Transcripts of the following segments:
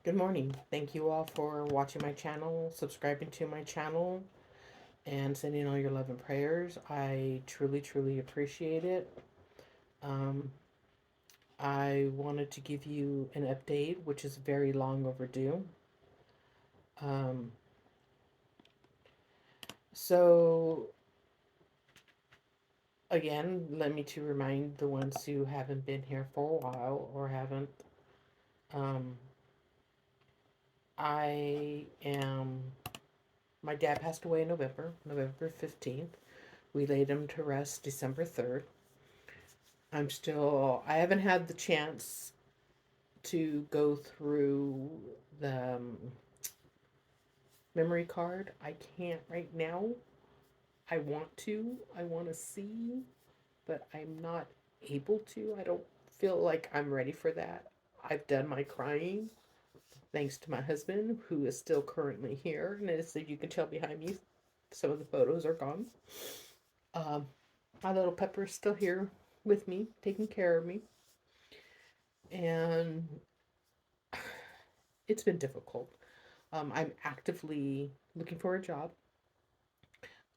Good morning. Thank you all for watching my channel, subscribing to my channel, and sending all your love and prayers. I truly, truly appreciate it. Um, I wanted to give you an update, which is very long overdue. Um, so, again, let me to remind the ones who haven't been here for a while or haven't. Um, I am. My dad passed away in November 15th. We laid him to rest December 3rd. I haven't had the chance to go through the memory card. I can't right now. I want to see, but I'm not able to. I don't feel like I'm ready for that. I've done my crying, thanks to my husband, who is still currently here. And as you can tell behind me, some of the photos are gone. Um, my little Pepper is still here with me, taking care of me. And it's been difficult. I'm actively looking for a job.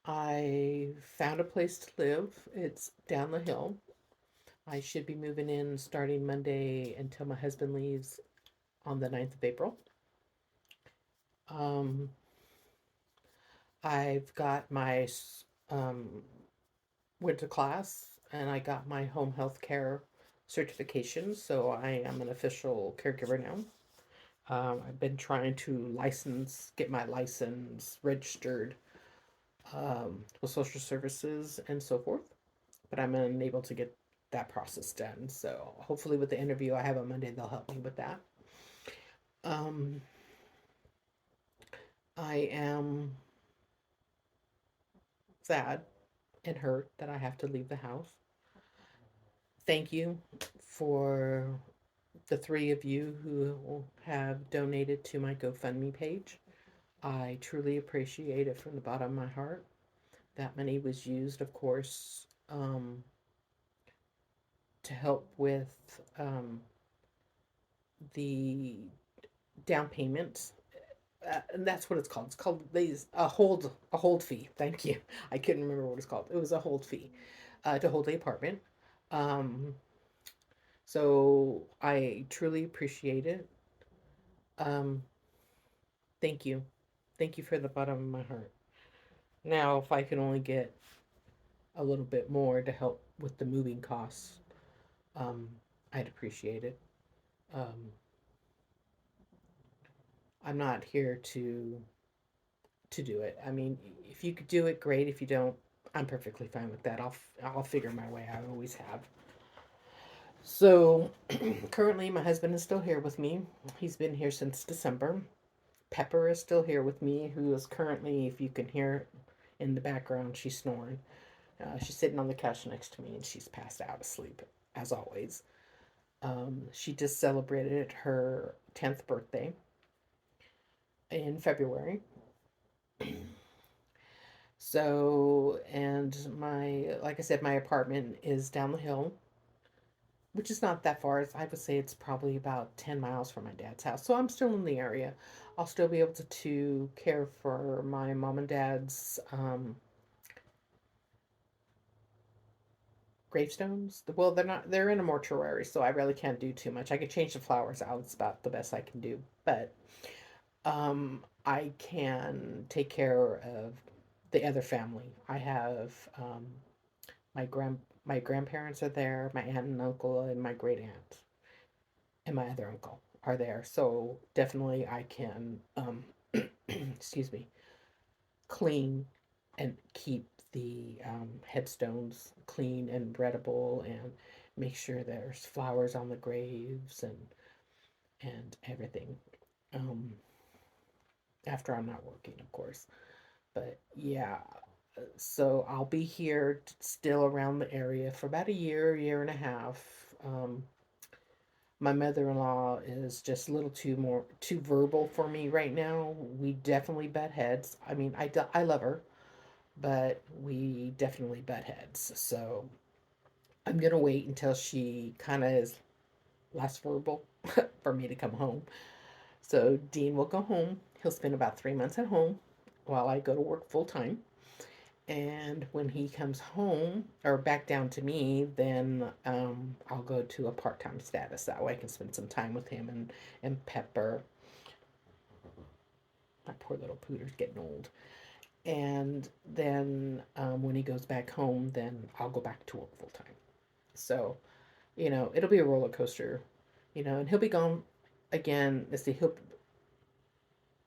I found a place to live. It's down the hill. I should be moving in starting Monday until my husband leaves on the 9th of April. Um, I've got my um, went to class and I got my home health care certification, so I am an official caregiver now. I've been trying to get my license registered with social services and so forth, but I'm unable to get that process done. So hopefully, with the interview I have on Monday, they'll help me with that. Um, I am sad and hurt that I have to leave the house. Thank you for the three of you who have donated to my GoFundMe page. I truly appreciate it from the bottom of my heart. That money was used, of course, to help with the down payments. And that's what it's called. It's called these a hold fee. Thank you. I couldn't remember what it's called. It was a hold fee to hold the apartment. Um, so I truly appreciate it. Um, thank you. Thank you for the bottom of my heart. Now, if I can only get a little bit more to help with the moving costs, um, I'd appreciate it. Um, I'm not here to do it. I mean, if you could do it, great. If you don't, I'm perfectly fine with that. I'll figure my way. I always have. So, currently, my husband is still here with me. He's been here since December. Pepper is still here with me, who is currently, if you can hear in the background, she's snoring. She's sitting on the couch next to me, and she's passed out asleep, as always. She just celebrated her 10th birthday in February. So, and like I said, my apartment is down the hill, which is not that far. I would say it's probably about 10 miles from my dad's house. So I'm still in the area. I'll still be able to care for my mom and dad's gravestones. Well, they're in a mortuary, so I really can't do too much. I can change the flowers out. It's about the best I can do. But I can take care of the other family. I have my grandparents are there, my aunt and uncle, and my great aunt, and my other uncle are there. So definitely, I can excuse me, clean and keep the headstones clean and readable, and make sure there's flowers on the graves and everything. Um, After I'm not working, of course. But yeah, so I'll be here still around the area for about a year and a half. My mother-in-law is just a little too verbal for me right now. We definitely butt heads. I mean, I love her, but we definitely butt heads. So I'm gonna wait until she kind of is less verbal for me to come home. So Dean will go home. He'll spend about 3 months at home while I go to work full time. And when he comes home or back down to me, then I'll go to a part time status. That way I can spend some time with him and Pepper. My poor little pooter's getting old. And then when he goes back home, then I'll go back to work full time. So, it'll be a roller coaster, and he'll be gone again. Let's see,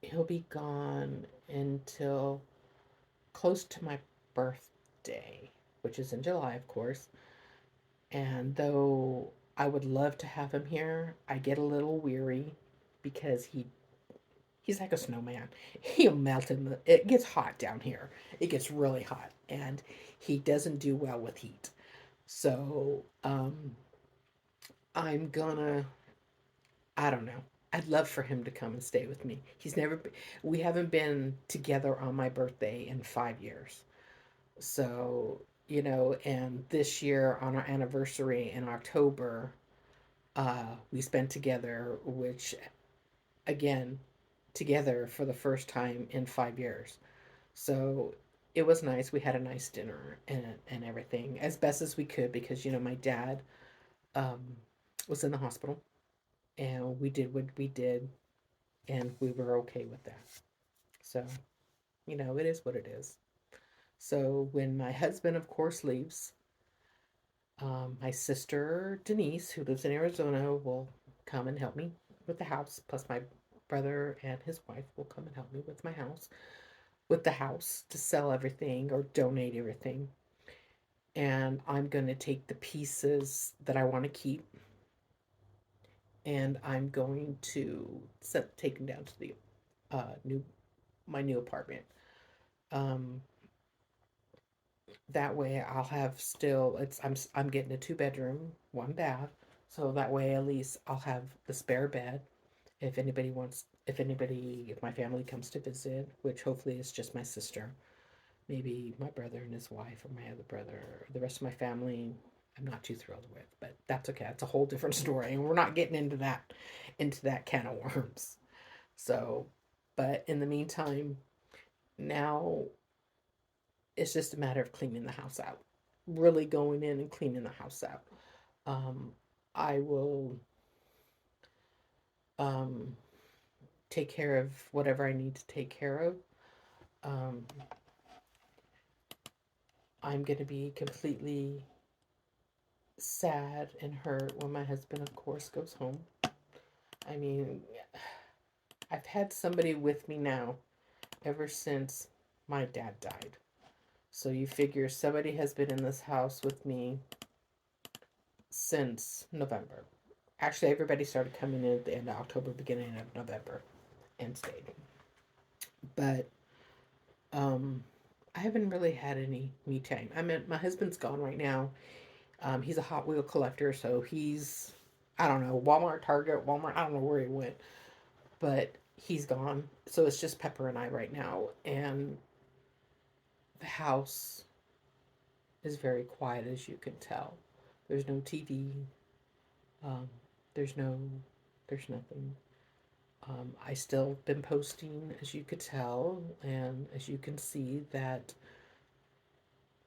he'll be gone until close to my birthday, which is in July, of course. And though I would love to have him here, I get a little weary because he's like a snowman. He'll melt it gets hot down here. It gets really hot and he doesn't do well with heat. So, I'm gonna I don't know. I'd love for him to come and stay with me. We haven't been together on my birthday in 5 years. So, and this year on our anniversary in October, we spent together, which again, together for the first time in 5 years. So it was nice. We had a nice dinner and everything as best as we could because, my dad um, was in the hospital and we did what we did and we were okay with that. So, it is what it is. So when my husband, of course, leaves, my sister Denise, who lives in Arizona, will come and help me with the house. Plus, my brother and his wife will come and help me with the house to sell everything or donate everything. And I'm going to take the pieces that I want to keep and I'm going to take them down to the new my new apartment. Um, that way I'll have still I'm getting a 2 bedroom, 1 bath. So that way at least I'll have the spare bed if my family comes to visit, which hopefully is just my sister, maybe my brother and his wife or my other brother, the rest of my family I'm not too thrilled with, but that's okay. It's a whole different story and we're not getting into that can of worms. So, but in the meantime, now it's just a matter of cleaning the house out. Really going in and cleaning the house out. Um, I will um, take care of whatever I need to take care of. Um, I'm going to be completely sad and hurt when my husband, of course, goes home. I mean, I've had somebody with me now ever since my dad died. So you figure somebody has been in this house with me since November. Actually, everybody started coming in at the end of October, beginning of November, and stayed. But um, I haven't really had any me time. I mean, my husband's gone right now. He's a Hot Wheel collector, so I don't know, Walmart, Target, Walmart. I don't know where he went, but he's gone. So it's just Pepper and I right now, and the house is very quiet, as you can tell. There's no TV. Um, there's no, there's nothing. I still been posting, as you could tell, and as you can see, that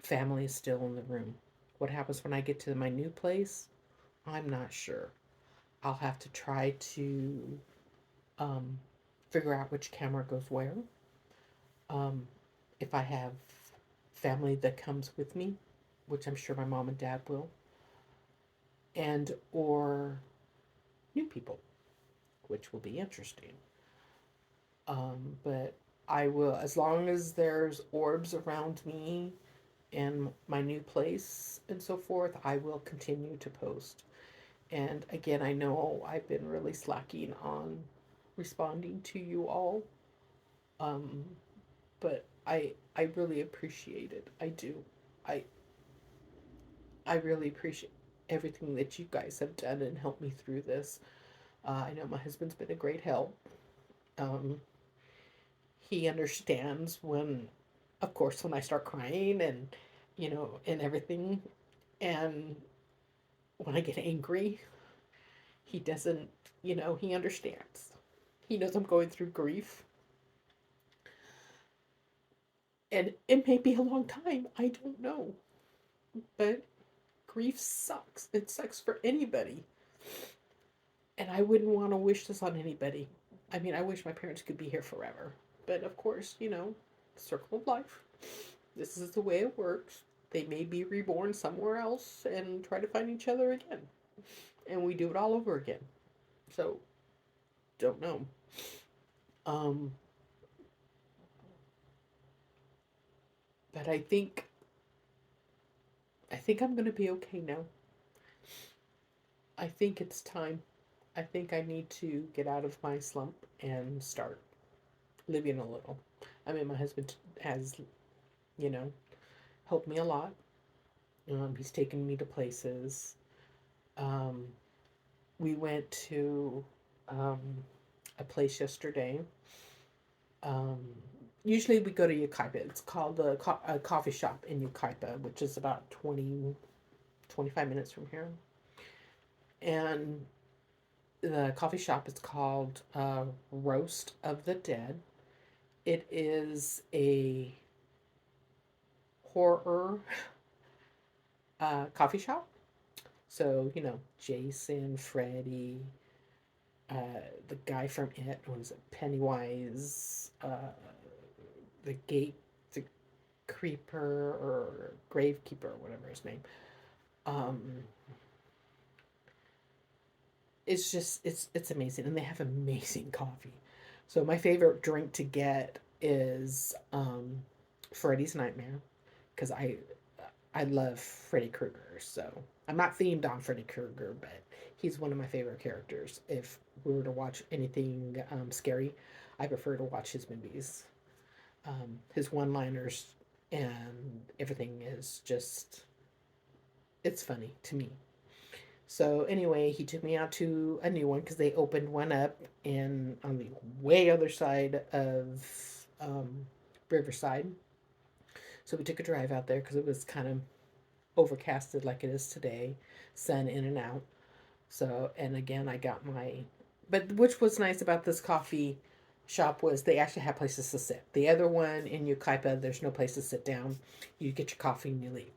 family is still in the room. What happens when I get to my new place? I'm not sure. I'll have to try to um, figure out which camera goes where. Um, if I have family that comes with me, which I'm sure my mom and dad will, and or new people, which will be interesting. But I will, as long as there's orbs around me and my new place and so forth, I will continue to post. And again, I know I've been really slacking on responding to you all, um, but I really appreciate it. I do. I I really appreciate everything that you guys have done and helped me through this. I know my husband's been a great help. Um, he understands when, of course, when I start crying and everything. And when I get angry, he doesn't, he understands. He knows I'm going through grief. And it may be a long time. I don't know. But grief sucks. It sucks for anybody. And I wouldn't want to wish this on anybody. I mean, I wish my parents could be here forever. But of course, circle of life. This is the way it works. They may be reborn somewhere else and try to find each other again. And we do it all over again. So, don't know. Um, but I think I'm gonna be okay now. I think it's time. I think I need to get out of my slump and start living a little. I mean, my husband has, you know, helped me a lot. He's taken me to places. Um, we went to um, a place yesterday. Um, Usually we go to Yucaipa. It's called a coffee shop in Yucaipa, which is about 20-25 minutes from here. And the coffee shop is called Roast of the Dead. It is a horror coffee shop. So, Jason, Freddy, the guy from It, was it Pennywise, the gate, the creeper or gravekeeper, or whatever his name. Um, it's amazing, and they have amazing coffee. So my favorite drink to get is Freddy's Nightmare, because I love Freddy Krueger. So I'm not themed on Freddy Krueger, but he's one of my favorite characters. If we were to watch anything scary, I prefer to watch his movies. His one-liners and everything is just, it's funny to me. So anyway, he took me out to a new one because they opened one up in on the way other side of Riverside. So we took a drive out there because it was kind of overcasted like it is today, sun in and out. So, and again, I got but which was nice about this coffee shop was they actually have places to sit. The other one in Yucaipa, there's no place to sit down. You get your coffee and you leave.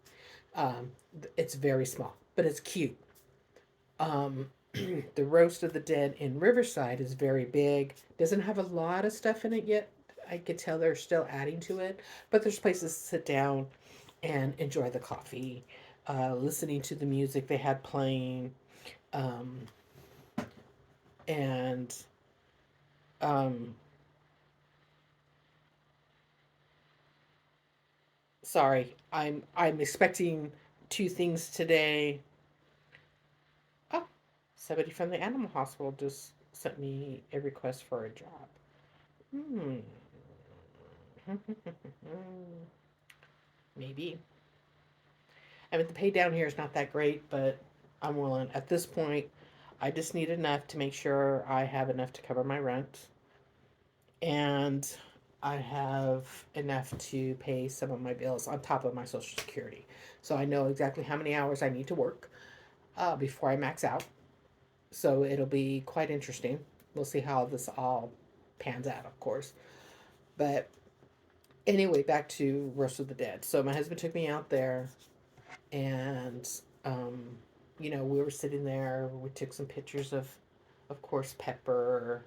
Um, it's very small, but it's cute. Um, the Roast of the Dead in Riverside is very big. Doesn't have a lot of stuff in it yet. I could tell they're still adding to it, but there's places to sit down and enjoy the coffee, listening to the music they had playing, um, and um, sorry, I'm expecting two things today. Oh, somebody from the animal hospital just sent me a request for a job. Hmm. Maybe. I mean, the pay down here is not that great, but I'm willing. At this point, I just need enough to make sure I have enough to cover my rent, and I have enough to pay some of my bills on top of my Social Security. So I know exactly how many hours I need to work before I max out. So it'll be quite interesting. We'll see how this all pans out, of course. But anyway, back to Roast of the Dead. So my husband took me out there, and um, we were sitting there. We took some pictures of course, Pepper,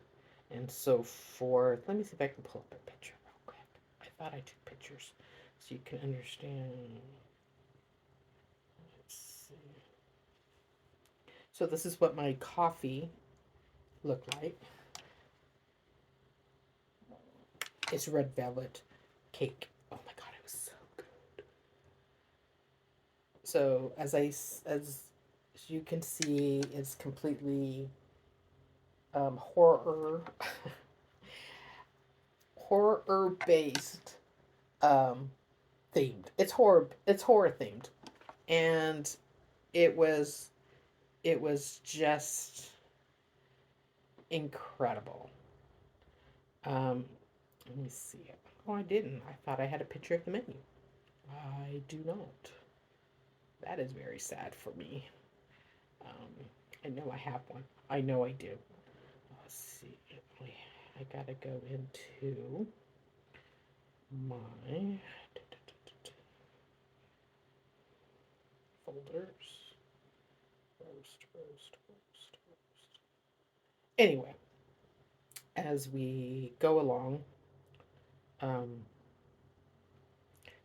and so forth. Let me see if I can pull up a picture real quick. I thought I took pictures so you can understand. Let's see. So this is what my coffee looked like. It's red velvet cake. Oh my god, it was so good. So as you can see, it's completely horror horror based um, themed. It's horror themed, and it was it was just incredible. Let me see. Oh, I didn't. I thought I had a picture of the menu. I do not. That is very sad for me. Um, I know I have one. I know I do. Let's see. I gotta go into my folders. Roast. Anyway, as we go along, um,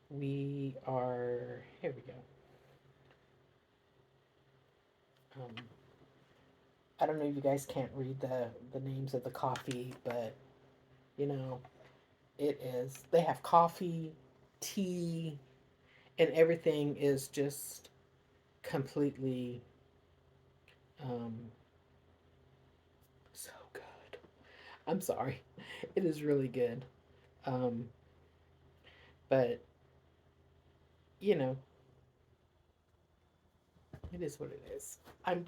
we are here. We go. Um, I don't know if you guys can't read the names of the coffee, but you know it is. They have coffee, tea, and everything is just completely um, so good. I'm sorry, it is really good. Um, but you know, it is what it is. I'm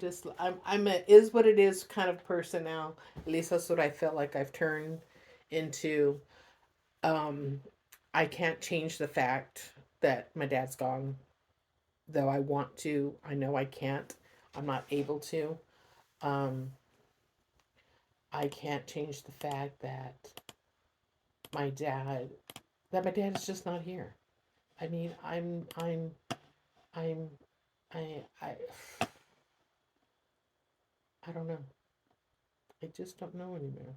a is what it is kind of person now. At least that's what I felt like I've turned into. Um, I can't change the fact that my dad's gone, though I want to. I know I can't. I'm not able to. Um, I can't change the fact my dad my dad is just not here. I mean, I'm I I don't know. I just don't know anymore.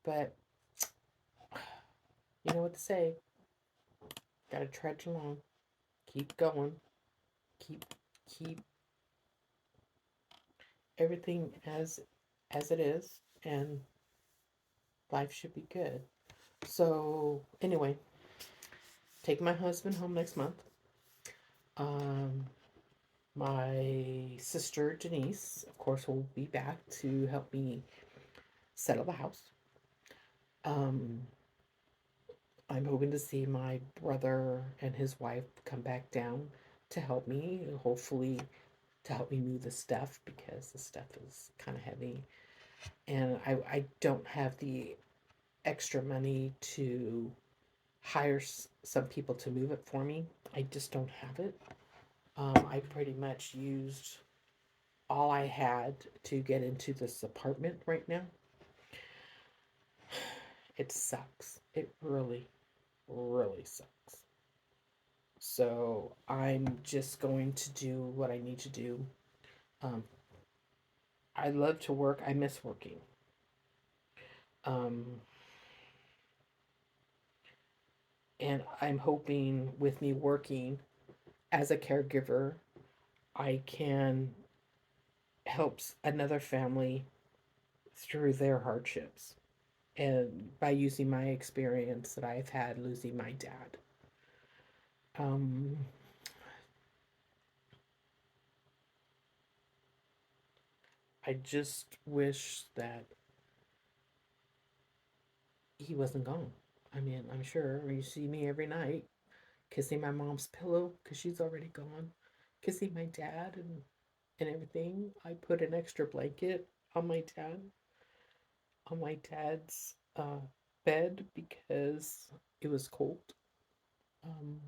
But you know what to say. Gotta trudge along. Keep going. Keep everything as it is, and life should be good. So anyway, take my husband home next month. Um, my sister Denise, of course, will be back to help me settle the house. Um, I'm hoping to see my brother and his wife come back down to help me, hopefully to help me move the stuff because the stuff is kind of heavy. And I don't have the extra money to hire some people to move it for me. I just don't have it. I pretty much used all I had to get into this apartment right now. It sucks. It really, really sucks. So I'm just going to do what I need to do. Um, I love to work. I miss working. Um, and I'm hoping with me working as a caregiver, I can help another family through their hardships. And by using my experience that I've had losing my dad. Um, I just wish that he wasn't gone. I mean, I'm sure you see me every night kissing my mom's pillow because she's already gone, kissing my dad and everything. I put an extra blanket on my dad's bed because it was cold. Um,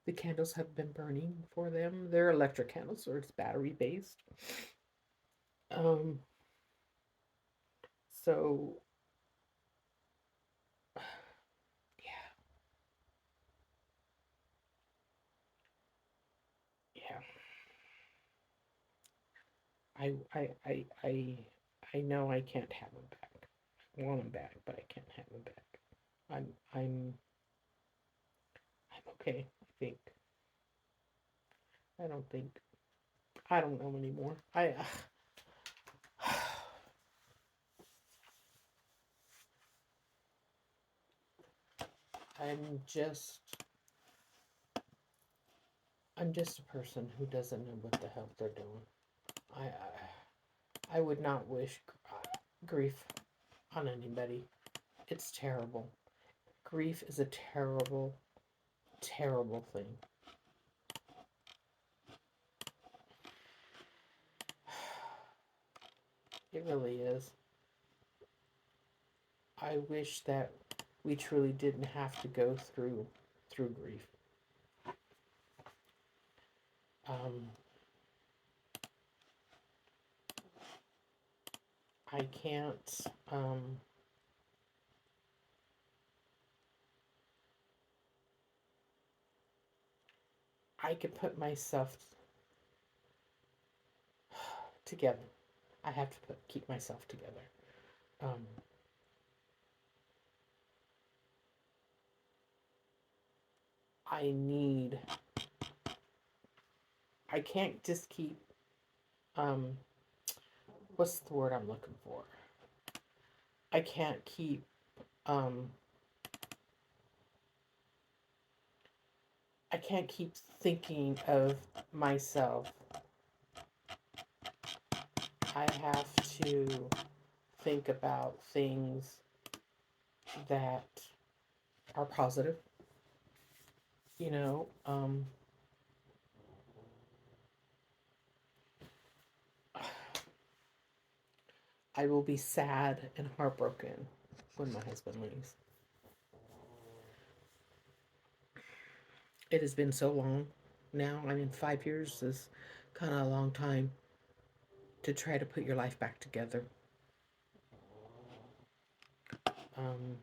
the candles have been burning for them. They're electric candles, or it's battery based. Um, so yeah, yeah. I know I can't have him back. I want him back, but I can't have him back. I'm I'm I'm okay. I think. I don't think. I don't know anymore. I'm just I'm just a person who doesn't know what the hell they're doing. I would not wish grief on anybody. It's terrible. Grief is a terrible, terrible thing. It really is. I wish that we truly didn't have to go through grief. Um, I can't, I can put myself together. I have to keep myself together. Um, I need, I can't just keep, um, what's the word I'm looking for? I can't keep, um, I can't keep thinking of myself. I have to think about things that are positive, you know. I will be sad and heartbroken when my husband leaves. It has been so long now. I mean, 5 years is kind of a long time to try to put your life back together. Um,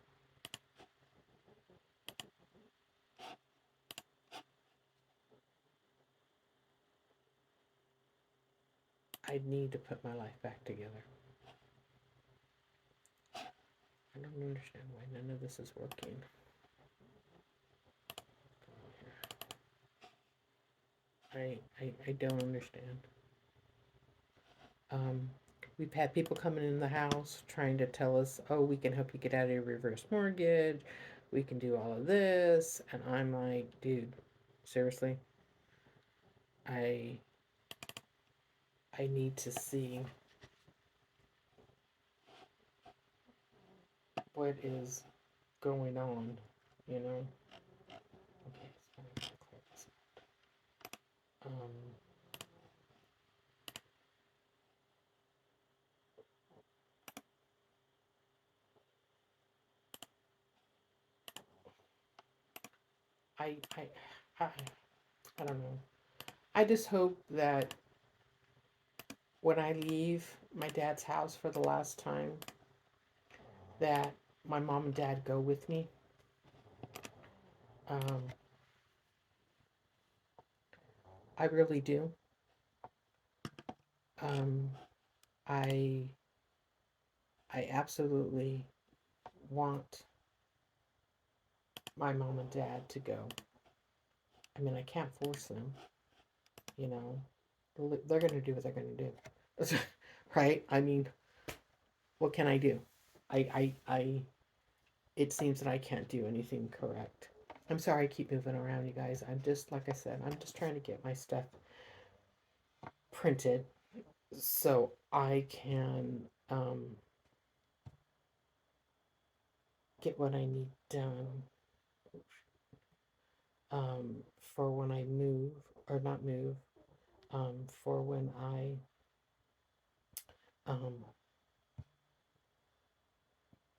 I need to put my life back together. I don't understand why none of this is working. I don't understand. Um, we've had people coming in the house trying to tell us, oh, we can help you get out of your reverse mortgage. We can do all of this. And I'm like, dude, seriously? I I need to see what is going on, you know? Okay, so I'm gonna clear this. Um, I, I, I, I don't know. I just hope that when I leave my dad's house for the last time, that my mom and dad go with me. Um, I really do. Um, I, I absolutely want my mom and dad to go. I mean, I can't force them, you know. They're going to do what they're going to do. Right? I mean, what can I do? I, it seems that I can't do anything correct. I'm sorry I keep moving around, you guys. I'm just, like I said, I'm just trying to get my stuff printed so I can get what I need done for when I move, or not move, for when I um,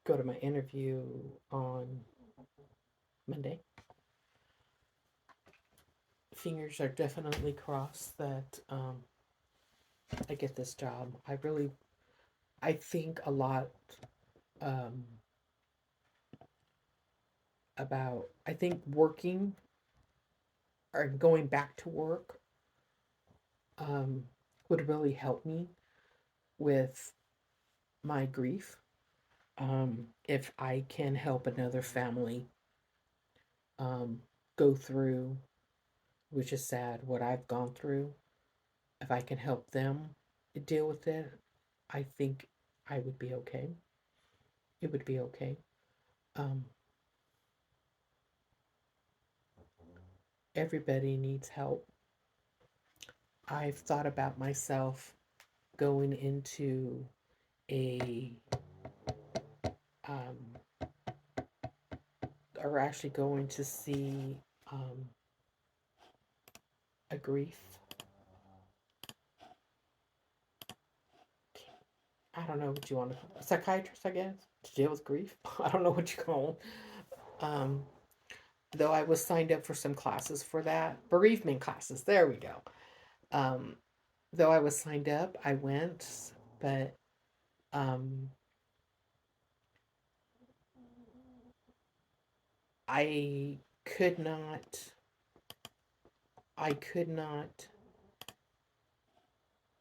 go to my interview on Monday. Fingers are definitely crossed that I get this job. I think a lot um, about, I think working or going back to work um, would really help me with my grief. If I can help another family um, go through, which is sad, what I've gone through, if I can help them deal with it, I think I would be okay. It would be okay. Um, Everybody needs help. I've thought about myself going into a, um, or actually going to see um, a grief. I don't know what you want to call it. A psychiatrist, I guess, to deal with grief. I don't know what you call them. Though I was signed up for some classes for that. Bereavement classes. There we go. Um, though I was signed up, I went, but Um, I could not, I could not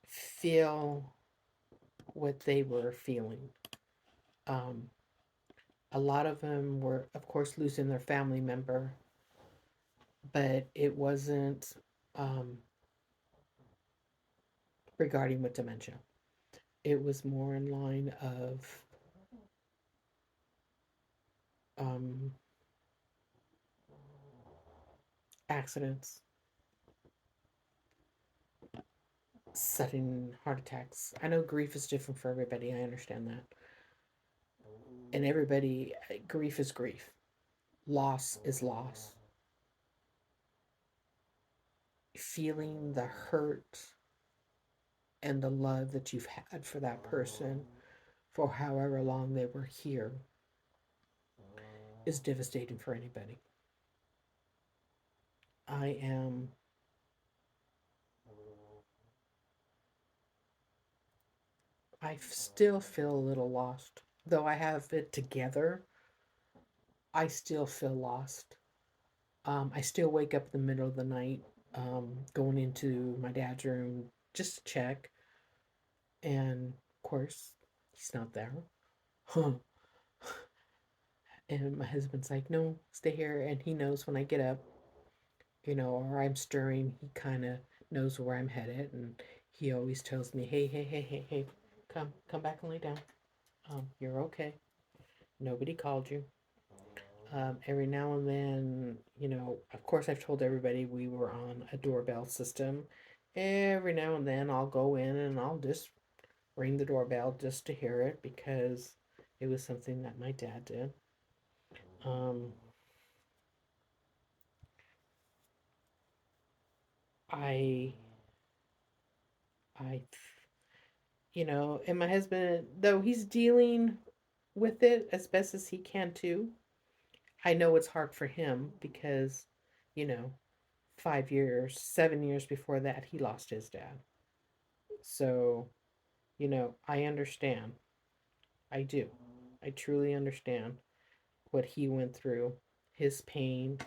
feel what they were feeling. Um, a lot of them were, of course, losing their family member, but it wasn't um, regarding with dementia. It was more in line of um, accidents, sudden heart attacks. I know grief is different for everybody. I understand that. And everybody, grief is grief, loss is loss. Feeling the hurt and the love that you've had for that person for however long they were here is devastating for anybody. I am, I still feel a little lost. Though I have it together, I still feel lost. I still wake up in the middle of the night, going into my dad's room just to check. And of course, he's not there. And my husband's like, no, stay here. And he knows when I get up, or I'm stirring, he kind of knows where I'm headed. And he always tells me, hey, hey, hey, hey, hey, come back and lay down. You're okay. Nobody called you. Every now and then, of course, I've told everybody we were on a doorbell system. Every now and then, I'll go in and I'll just ring the doorbell just to hear it because it was something that my dad did. Um, I, I, and my husband, though he's dealing with it as best as he can too, I know it's hard for him because, you know, 5 years, 7 years before that, he lost his dad. So, I understand. I do. I truly understand what he went through, his pain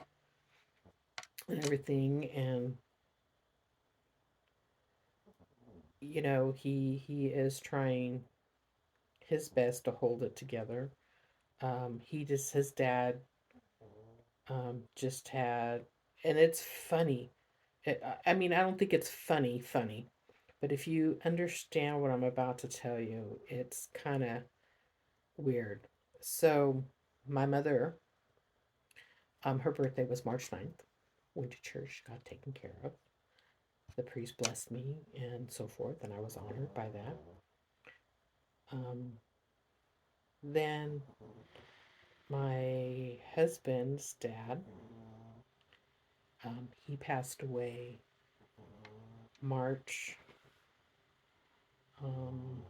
and everything. And, he is trying his best to hold it together. His dad just had, and it's funny. I mean, I don't think it's funny, but if you understand what I'm about to tell you, it's kind of weird. So, my mother, her birthday was March 9th. Went to church, got taken care of. The priest blessed me and so forth, and I was honored by that. Um, then my husband's dad, he passed away March. Um,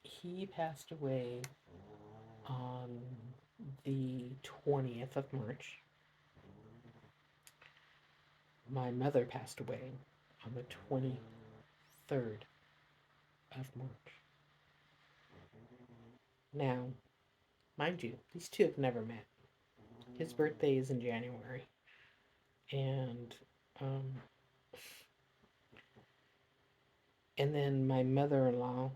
he passed away on the 20th of March. My mother passed away on the 23rd of March. Now, mind you, these two have never met. His birthday is in January. And um, and then my mother-in-law,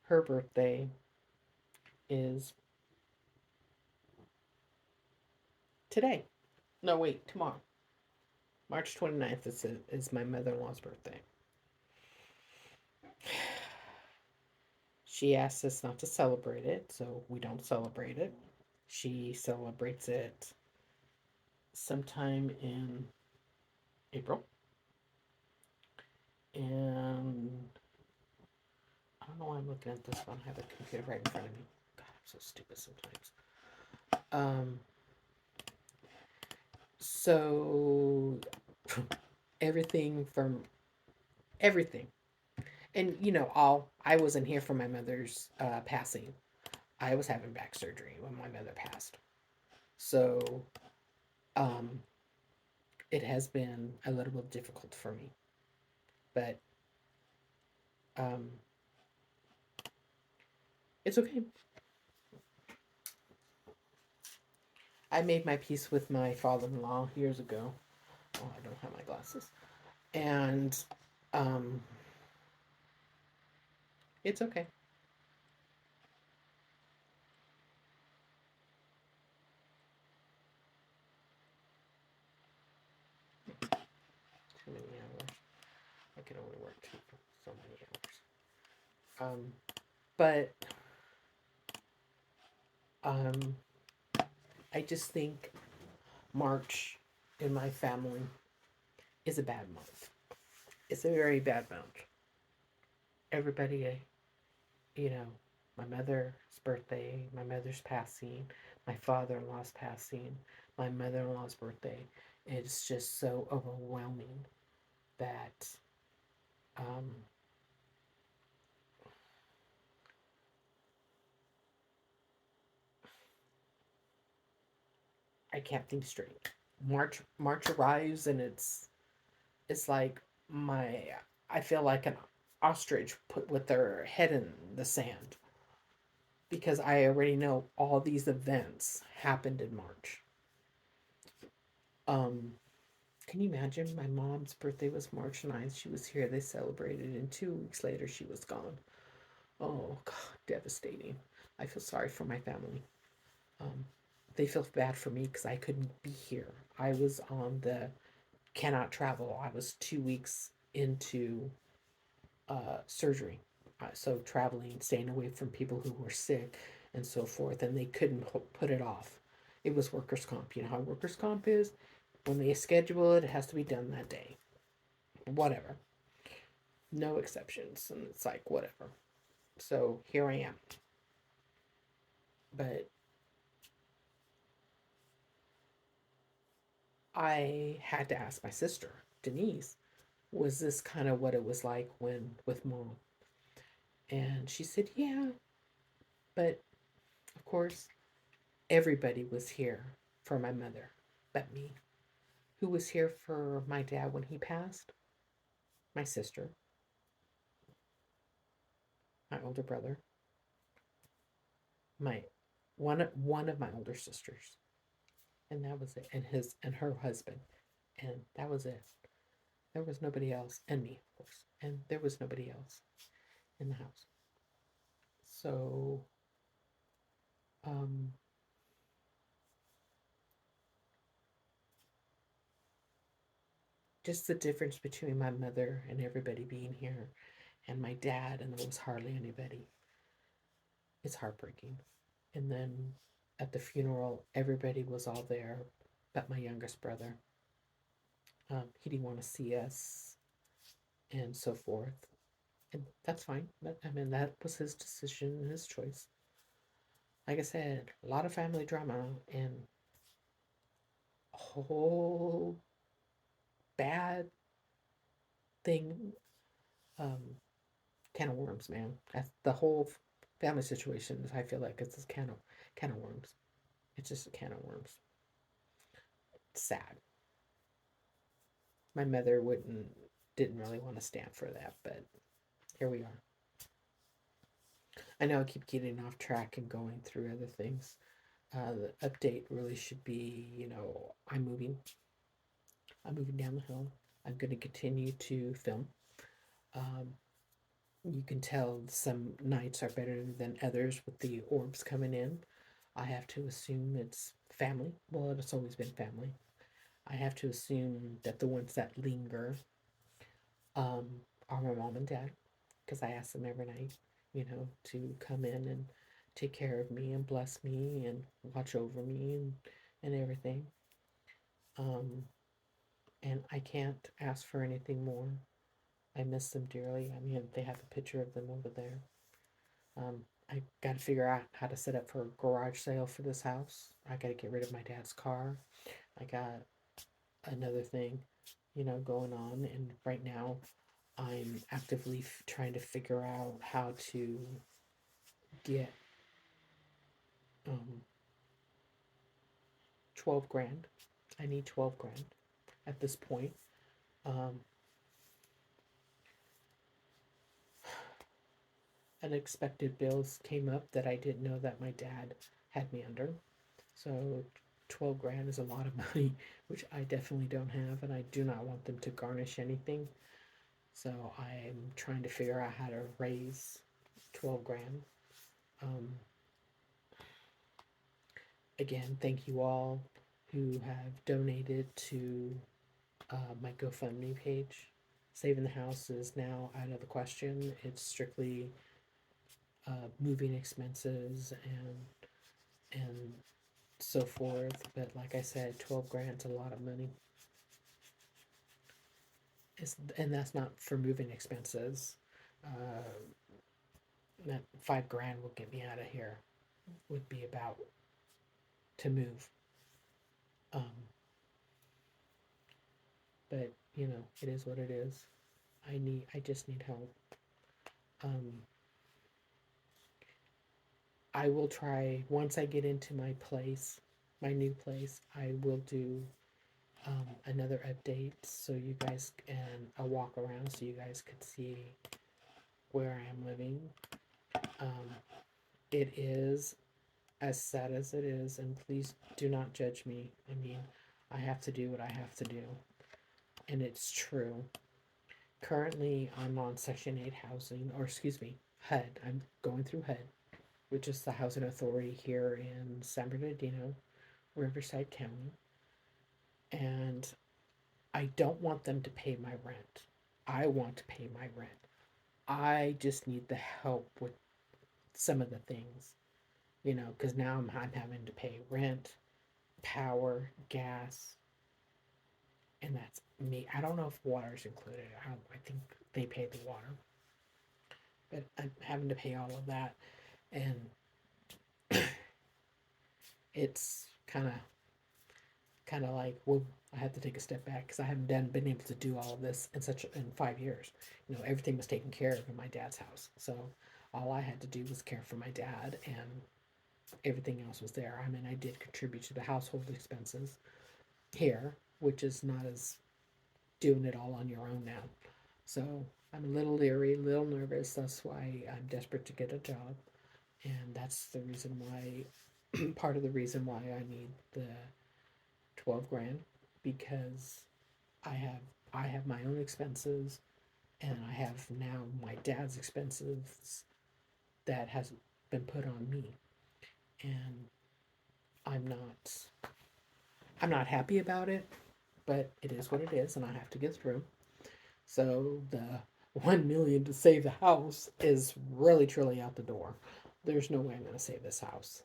her birthday is today. No, wait, tomorrow. March 29th is my mother-in-law's birthday. She asked us not to celebrate it, so we don't celebrate it. She celebrates it sometime in April. And I don't know why I'm looking at this one. I have a computer right in front of me. God, I'm so stupid sometimes. Um, so everything from everything. And all I wasn't here for my mother's passing. I was having back surgery when my mother passed. So um, it has been a little bit difficult for me. But Um, it's okay. I made my peace with my father-in-law years ago. Oh, I don't have my glasses. And um, it's okay. Too many hours. I can only work so many hours. But um, I just think March in my family is a bad month. It's a very bad month. Everybody, you know, my mother's birthday, my mother's passing, my father in law's passing, my mother in law's birthday. It's just so overwhelming that um, I can't think straight. March arrives and it's like my I feel like an ostrich put with their head in the sand because I already know all these events happened in March. Um, can you imagine? My mom's birthday was March 9th. She was here. They celebrated, and 2 weeks later, she was gone. Oh, God, devastating. I feel sorry for my family. Um, they feel bad for me because I couldn't be here. I was on the cannot travel. I was 2 weeks into surgery. So traveling, staying away from people who were sick and so forth, and they couldn't put it off. It was workers' comp. You know how workers' comp is? When they schedule it, it has to be done that day. Whatever. No exceptions. And it's like, whatever. So here I am. But I had to ask my sister, Denise, was this kind of what it was like when with mom? And she said, yeah, but of course, everybody was here for my mother but me. Who was here for my dad when he passed? My sister, my older brother, my one of my older sisters, and that was it. And her husband, and that was it. There was nobody else, and me, of course, and there was nobody else in the house. So, um, just the difference between my mother and everybody being here, and my dad, and there was hardly anybody. It's heartbreaking. And then at the funeral, everybody was all there but my youngest brother. He didn't want to see us and so forth. And that's fine. But I mean, that was his decision and his choice. Like I said, a lot of family drama and a whole bad thing, um, can of worms, man. That's the whole family situation. I feel like it's a can of worms. It's just a can of worms. It's sad. My mother wouldn't didn't really want to stand for that, but here we are. I know I keep getting off track and going through other things. The update really should be, I'm moving. I'm moving down the hill. I'm going to continue to film. Um, you can tell some nights are better than others with the orbs coming in. I have to assume it's family. Well, it's always been family. I have to assume that the ones that linger um, are my mom and dad because I ask them every night, to come in and take care of me and bless me and watch over me and everything. Um, and I can't ask for anything more. I miss them dearly. I mean, they have a picture of them over there. I got to figure out how to set up for a garage sale for this house. I got to get rid of my dad's car. I got another thing, going on. And right now, I'm actively trying to figure out how to get um, 12 grand. I need 12 grand at this point. Um, unexpected bills came up that I didn't know that my dad had me under. So 12 grand is a lot of money, which I definitely don't have, and I do not want them to garnish anything. So I'm trying to figure out how to raise 12 grand. Um, Again, thank you all who have donated to my GoFundMe page. Saving the house is now out of the question. It's strictly moving expenses and so forth. But like I said, 12 grand's a lot of money. And that's not for moving expenses. That 5 grand will get me out of here. Would be about to move. Um, but you know, it is what it is. I just need help. Um, I will try once I get into my place, my new place. I will do another update so you guys and a walk around so you guys could see where I am living. Um, it is as sad as it is, and please do not judge me. I mean, I have to do what I have to do, and it's true. Currently, I'm on Section 8 housing, or excuse me, HUD. I'm going through HUD, which is the housing authority here in San Bernardino, Riverside County. And I don't want them to pay my rent. I want to pay my rent. I just need the help with some of the things, you know, because now I'm having to pay rent, power, gas, and that's me. I don't know if water's included. I think they pay the water, but I'm having to pay all of that, and it's kind of like, well, I had to take a step back because I haven't been able to do all of this in 5 years. You know, everything was taken care of in my dad's house, so all I had to do was care for my dad, and everything else was there. I mean, I did contribute to the household expenses here, which is not as doing it all on your own now. So I'm a little leery, a little nervous. That's why I'm desperate to get a job, and that's the reason why. Part of the reason why I need the 12 grand, because I have I have my own expenses, and I have now my dad's expenses that has been put on me, and I'm not I'm not happy about it, but it is what it is, and I have to get through. So the 1 million to save the house is really truly out the door. There's no way I'm going to save this house,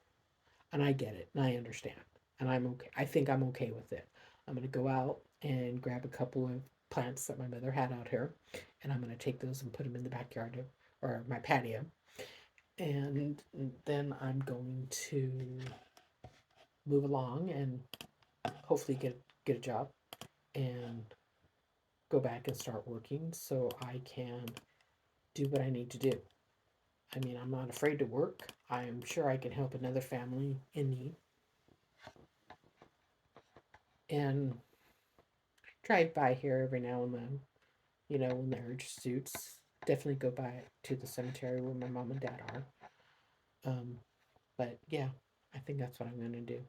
and I get it, and I understand, and I'm okay. I think I'm okay with it. I'm going to go out and grab a couple of plants that my mother had out here, and I'm going to take those and put them in the backyard or my patio, and then I'm going to move along and hopefully get a job and go back and start working so I can do what I need to do. I mean, I'm not afraid to work. I'm sure I can help another family in need. And drive by here every now and then, you know, when the urge suits. Definitely go by to the cemetery where my mom and dad are. Um, but yeah, I think that's what I'm gonna do.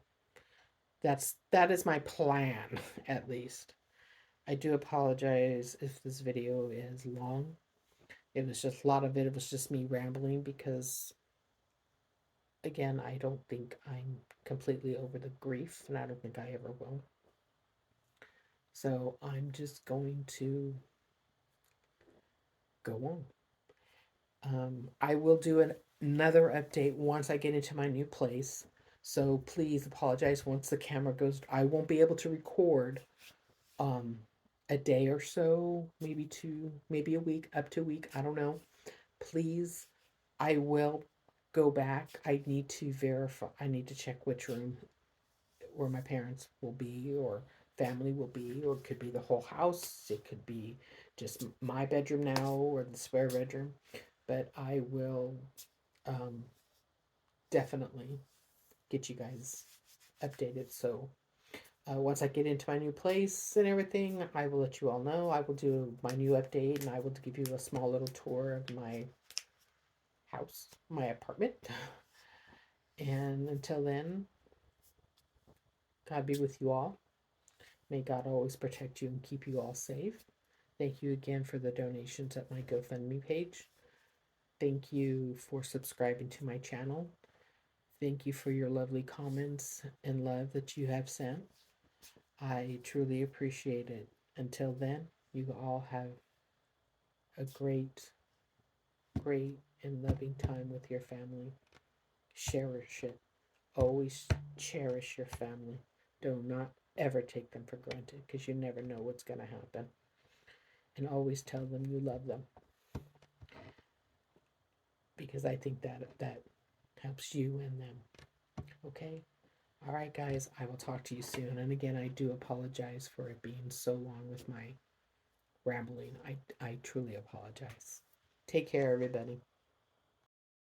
That is my plan, at least. I do apologize if this video is long. It was just a lot of it. It was just me rambling because, again, I don't think I'm completely over the grief, and I don't think I ever will. So I'm just going to go on. I will do another update once I get into my new place. So please apologize once the camera goes. I won't be able to record um, a day or so, maybe two, maybe a week, up to a week. I don't know. Please, I will go back. I need to verify. I need to check which room where my parents will be or family will be, or it could be the whole house. It could be just my bedroom now or the spare bedroom. But I will um, definitely get you guys updated. So once I get into my new place and everything, I will let you all know. I will do my new update and I will give you a small little tour of my house, my apartment. And until then, God be with you all. May God always protect you and keep you all safe. Thank you again for the donations at my GoFundMe page. Thank you for subscribing to my channel. Thank you for your lovely comments and love that you have sent. I truly appreciate it. Until then, you all have a great, great, and loving time with your family. Cherish it. Always cherish your family. Do not ever take them for granted because you never know what's going to happen. And always tell them you love them because I think that helps you and them. Okay? All right, guys, I will talk to you soon. And again, I do apologize for it being so long with my rambling. I truly apologize. Take care, everybody.